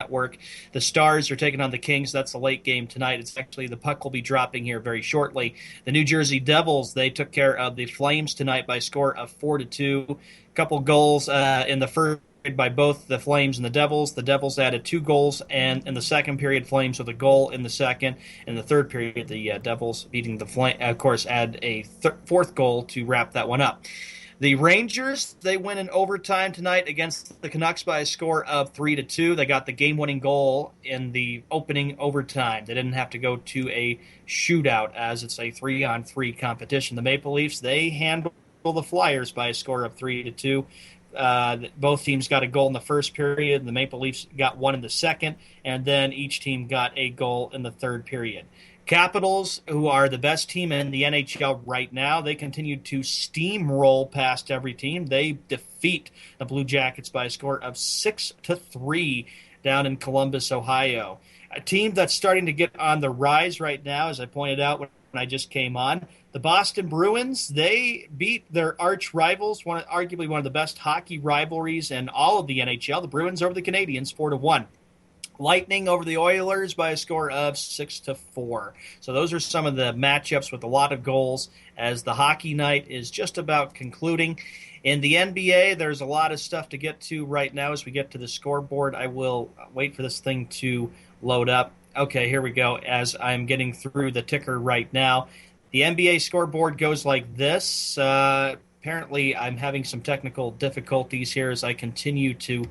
Network. The Stars are taking on the Kings. That's the late game tonight. It's actually, the puck will be dropping here very shortly. The New Jersey Devils, they took care of the Flames tonight by a score of 4-2. A couple goals in the first by both the Flames and the Devils. The Devils added 2 goals, and in the second period, Flames with a goal in the second. In the third period, the Devils beating the Flames, of course, add a fourth goal to wrap that one up. The Rangers, they win in overtime tonight against the Canucks by a score of 3-2. They got the game-winning goal in the opening overtime. They didn't have to go to a shootout as it's a 3-on-3 competition. The Maple Leafs, they handle the Flyers by a score of 3-2. Both teams got a goal in the first period. The Maple Leafs got one in the second, and then each team got a goal in the third period. Capitals, who are the best team in the NHL right now, they continue to steamroll past every team. They defeat the Blue Jackets by a score of 6-3 down in Columbus, Ohio. A team that's starting to get on the rise right now, as I pointed out when I just came on. The Boston Bruins, they beat their arch rivals, arguably one of the best hockey rivalries in all of the NHL. The Bruins over the Canadiens, 4-1. Lightning over the Oilers by a score of 6-4. So those are some of the matchups with a lot of goals as the hockey night is just about concluding. In the NBA, there's a lot of stuff to get to right now as we get to the scoreboard. I will wait for this thing to load up. Okay, here we go, as I'm getting through the ticker right now. The NBA scoreboard goes like this. Apparently, I'm having some technical difficulties here as I continue to...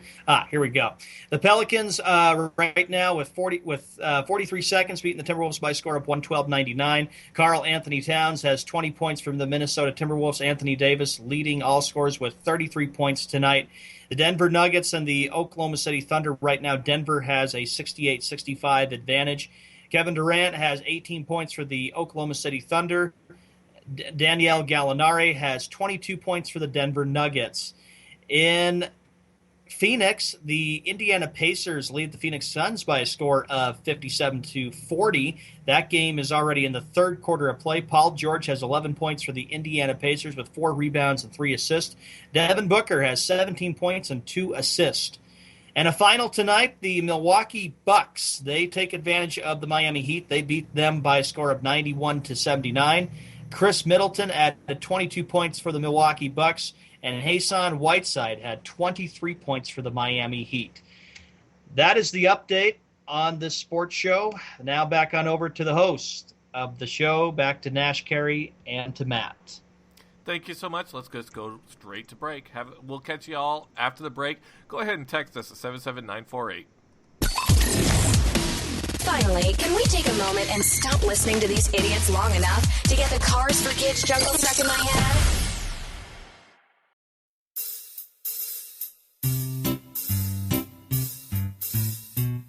here we go. The Pelicans right now with 43 seconds beating the Timberwolves by a score of 112-99. Karl Anthony Towns has 20 points from the Minnesota Timberwolves. Anthony Davis leading all scorers with 33 points tonight. The Denver Nuggets and the Oklahoma City Thunder right now. Denver has a 68-65 advantage. Kevin Durant has 18 points for the Oklahoma City Thunder. Danielle Gallinari has 22 points for the Denver Nuggets. In Phoenix, the Indiana Pacers lead the Phoenix Suns by a score of 57-40. That game is already in the third quarter of play. Paul George has 11 points for the Indiana Pacers with 4 rebounds and 3 assists. Devin Booker has 17 points and 2 assists. And a final tonight, the Milwaukee Bucks. They take advantage of the Miami Heat. They beat them by a score of 91-79. Chris Middleton added 22 points for the Milwaukee Bucks, and Hassan Whiteside had 23 points for the Miami Heat. That is the update on this sports show. Now back on over to the host of the show, back to Nash, Carey, and to Matt. Thank you so much. Let's just go straight to break. We'll catch you all after the break. Go ahead and text us at 77948. Finally, can we take a moment and stop listening to these idiots long enough to get the Cars for Kids jungle stuck in my head?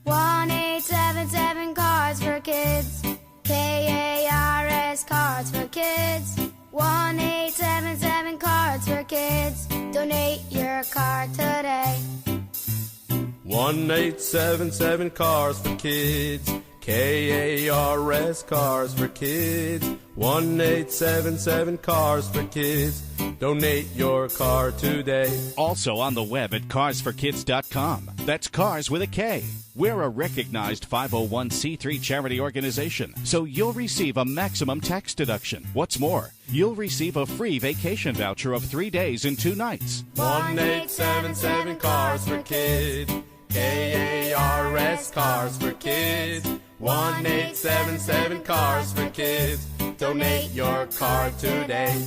One 877 Cars for Kids. KARS Cars for Kids. 1-877 Cards for Kids. Donate your card today. 1-877 Cars for Kids. KARS Cars for Kids. 1-877 Cars for Kids. Donate your car today. Also on the web at carsforkids.com. That's Cars with a K. We're a recognized 501c3 charity organization, so you'll receive a maximum tax deduction. What's more, you'll receive a free vacation voucher of 3 days and 2 nights. 1-877 Cars for Kids. KARS Cars for Kids. 1-877 Cars for Kids. Donate your car today.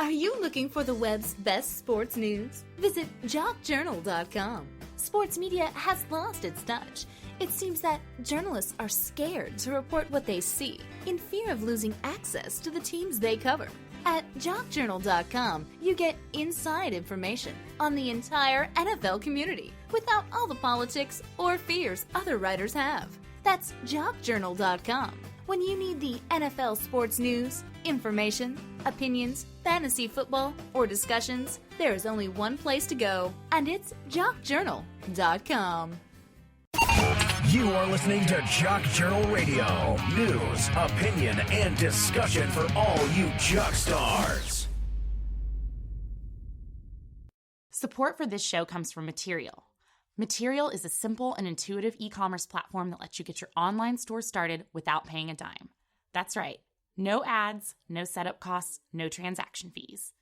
Are you looking for the web's best sports news? Visit jockjournal.com. Sports media has lost its touch. It seems that journalists are scared to report what they see, in fear of losing access to the teams they cover. At jockjournal.com, you get inside information on the entire NFL community without all the politics or fears other writers have. That's jockjournal.com. When you need the NFL sports news, information, opinions, fantasy football, or discussions, there is only one place to go, and it's jockjournal.com. You are listening to Jock Journal Radio. News, opinion, and discussion for all you jock stars. Support for this show comes from Material. Material is a simple and intuitive e-commerce platform that lets you get your online store started without paying a dime. That's right. No ads, no setup costs, no transaction fees.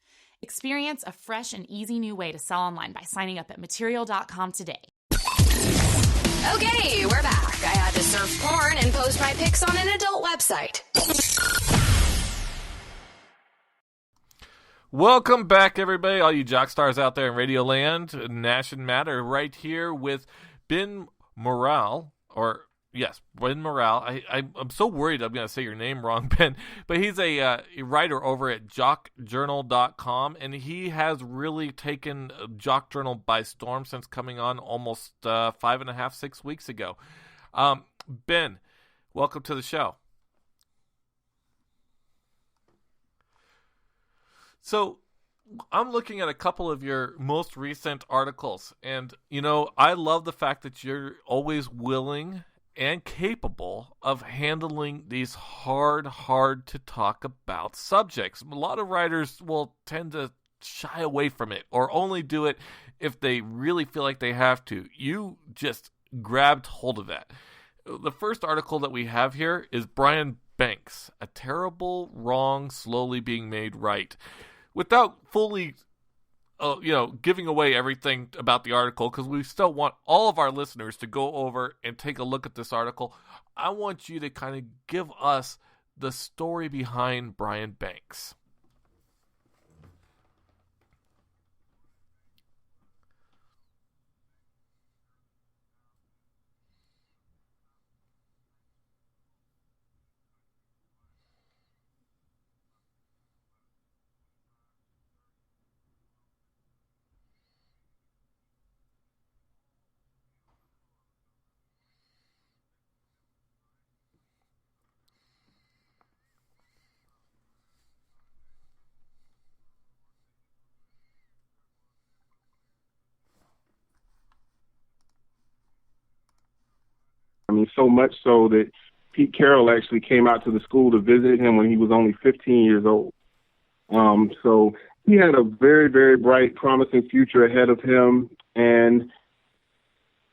Experience a fresh and easy new way to sell online by signing up at material.com today. Okay, we're back. I had to surf porn and post my pics on an adult website. Welcome back, everybody, all you jock stars out there in Radio Land. Nash and Matt are right here with Ben Morale, Ben Morale. I'm so worried I'm going to say your name wrong, Ben, but he's a writer over at jockjournal.com, and he has really taken Jock Journal by storm since coming on almost 5.5, 6 weeks ago. Ben, welcome to the show. So I'm looking at a couple of your most recent articles, and, I love the fact that you're always willing and capable of handling these hard to talk about subjects. A lot of writers will tend to shy away from it or only do it if they really feel like they have to. You just grabbed hold of that. The first article that we have here is Brian Banks, a terrible wrong slowly being made right. Without fully, giving away everything about the article, because we still want all of our listeners to go over and take a look at this article, I want you to kind of give us the story behind Brian Banks. So much so that Pete Carroll actually came out to the school to visit him when he was only 15 years old. So he had a very, very bright, promising future ahead of him. And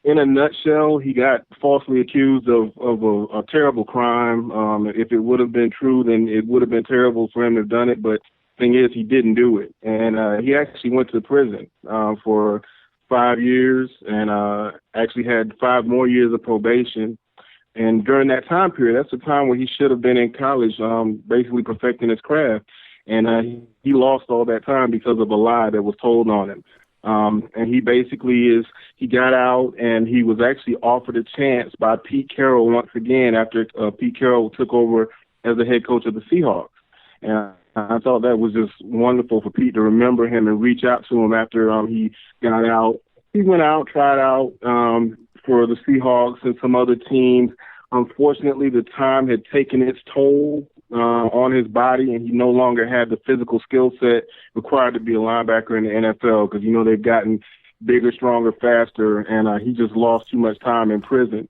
in a nutshell, he got falsely accused of a terrible crime. If it would have been true, then it would have been terrible for him to have done it. But the thing is, he didn't do it. And he actually went to prison for 5 years and actually had 5 more years of probation. And during that time period, that's the time where he should have been in college, basically perfecting his craft. And he lost all that time because of a lie that was told on him. And he got out, and he was actually offered a chance by Pete Carroll once again after Pete Carroll took over as the head coach of the Seahawks. And I thought that was just wonderful for Pete to remember him and reach out to him after he got out. He went out, tried out for the Seahawks and some other teams. Unfortunately, the time had taken its toll on his body, and he no longer had the physical skill set required to be a linebacker in the NFL because, they've gotten bigger, stronger, faster, and he just lost too much time in prison.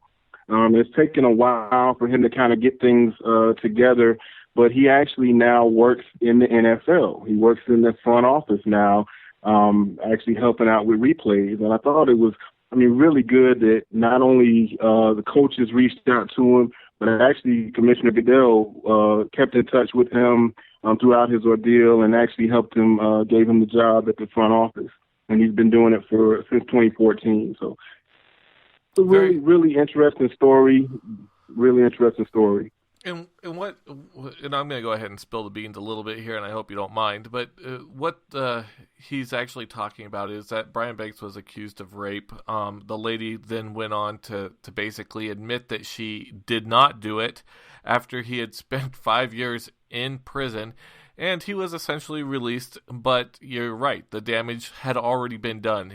It's taken a while for him to kind of get things together, but he actually now works in the NFL. He works in the front office now, actually helping out with replays. And I thought it was, really good that not only the coaches reached out to him, but actually Commissioner Goodell kept in touch with him throughout his ordeal and actually helped him, gave him the job at the front office. And he's been doing it since 2014. So it's a really interesting story, And I'm going to go ahead and spill the beans a little bit here, and I hope you don't mind. But what he's actually talking about is that Brian Banks was accused of rape. The lady then went on to basically admit that she did not do it after he had spent 5 years in prison, and he was essentially released. But you're right, the damage had already been done.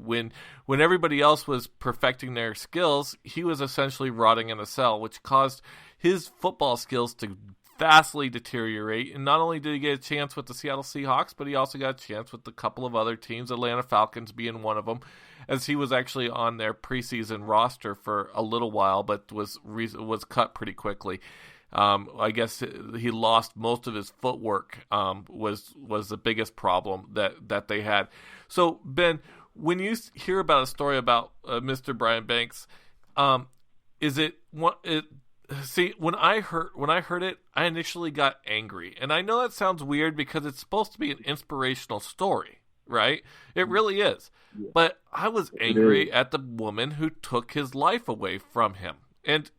When everybody else was perfecting their skills, he was essentially rotting in a cell, which caused his football skills to vastly deteriorate. And not only did he get a chance with the Seattle Seahawks, but he also got a chance with a couple of other teams, Atlanta Falcons being one of them, as he was actually on their preseason roster for a little while, but was cut pretty quickly. I guess he lost most of his footwork. Was the biggest problem that they had. So Ben, when you hear about a story about Mr. Brian Banks, is it what it? See, when I heard it, I initially got angry, and I know that sounds weird because it's supposed to be an inspirational story, right? It really is. Yeah. But I was angry at the woman who took his life away from him, and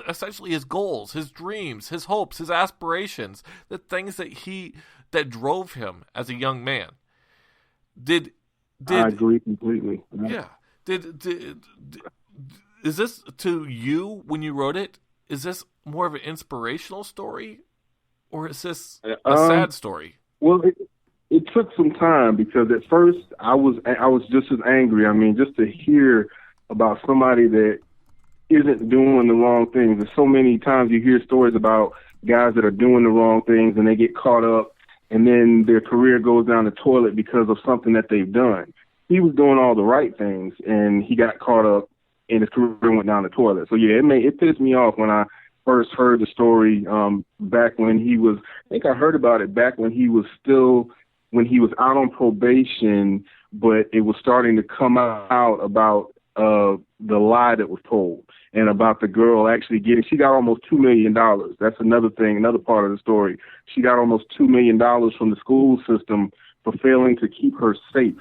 essentially his goals, his dreams, his hopes, his aspirations, the things that drove him as a young man. I agree completely. Yeah. Is this to you when you wrote it? Is this more of an inspirational story, or is this a sad story? Well, it took some time because at first I was just as angry. I mean, just to hear about somebody that isn't doing the wrong things. There's so many times you hear stories about guys that are doing the wrong things and they get caught up, and then their career goes down the toilet because of something that they've done. He was doing all the right things, and he got caught up, and his career went down the toilet. So yeah, it pissed me off when I first heard the story back when he was. I think I heard about it back when he was out on probation, but it was starting to come out about the lie that was told, and about the girl actually she got almost $2 million. That's another thing, another part of the story. She got almost $2 million from the school system for failing to keep her safe.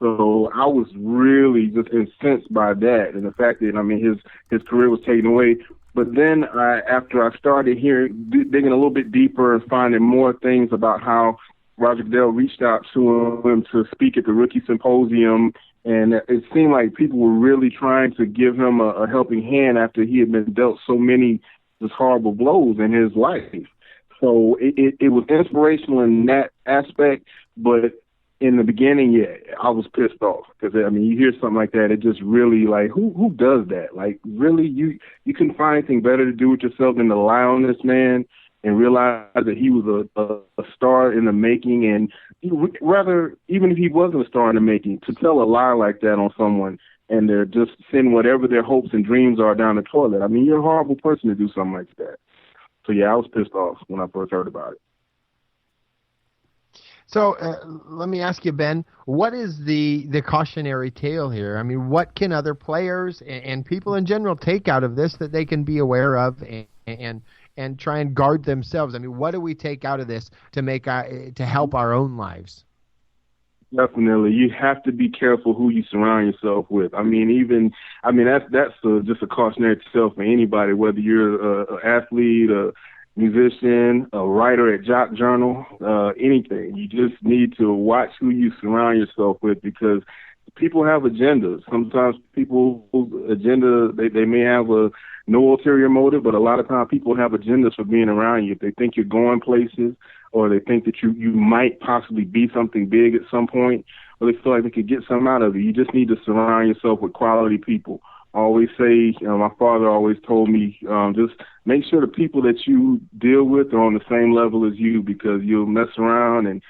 So I was really just incensed by that, and the fact that, I mean, his career was taken away. But then after I started digging a little bit deeper and finding more things about how Roger Goodell reached out to him to speak at the rookie symposium, and it seemed like people were really trying to give him a helping hand after he had been dealt so many just horrible blows in his life. So it was inspirational in that aspect, but in the beginning, yeah, I was pissed off because, I mean, you hear something like that, it just really, like, who does that? Like, really, you couldn't find anything better to do with yourself than to lie on this man and realize that he was a star in the making, and rather, even if he wasn't a star in the making, to tell a lie like that on someone and they're just send whatever their hopes and dreams are down the toilet. I mean, you're a horrible person to do something like that. So, yeah, I was pissed off when I first heard about it. So let me ask you, Ben, what is the cautionary tale here? I mean, what can other players and people in general take out of this that they can be aware of and try and guard themselves? I mean, what do we take out of this to help our own lives? Definitely, you have to be careful who you surround yourself with. I mean, that's just a cautionary tale for anybody, whether you're an athlete, a musician, a writer at Jock Journal, anything. You just need to watch who you surround yourself with, because people have agendas. Sometimes people's agenda, they may have no ulterior motive, but a lot of times people have agendas for being around you. If they think you're going places, or they think that you might possibly be something big at some point, or they feel like they could get something out of you, you just need to surround yourself with quality people. I always say, my father always told me, just make sure the people that you deal with are on the same level as you, because you'll mess around and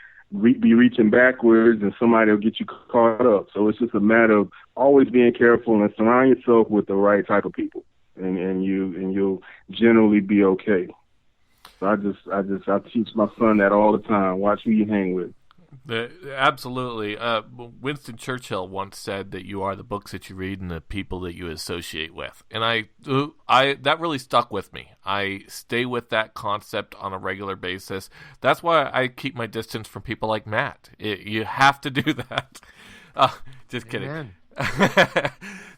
be reaching backwards and somebody will get you caught up. So it's just a matter of always being careful and surround yourself with the right type of people, and you'll generally be okay. So I teach my son that all the time. Watch who you hang with. Absolutely. Winston Churchill once said that you are the books that you read and the people that you associate with. And I that really stuck with me. I stay with that concept on a regular basis. That's why I keep my distance from people like Matt. You have to do that. Just kidding.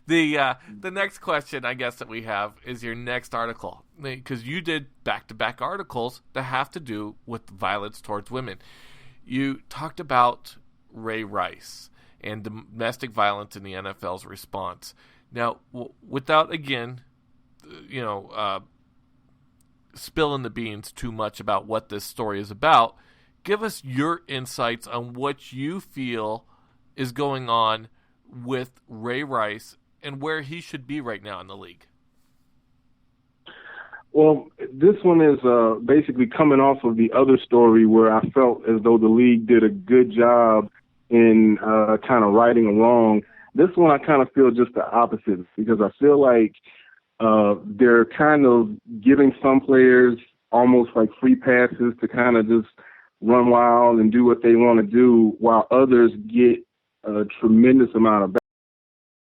The next question, I guess, that we have is your next article, because you did back-to-back articles that have to do with violence towards women. You talked about Ray Rice and domestic violence in the NFL's response. Now, without, again, spilling the beans too much about what this story is about, give us your insights on what you feel is going on with Ray Rice and where he should be right now in the league. Well, this one is basically coming off of the other story where I felt as though the league did a good job in kind of righting a wrong. This one I kind of feel just the opposite, because I feel like they're kind of giving some players almost like free passes to kind of just run wild and do what they want to do, while others get a tremendous amount of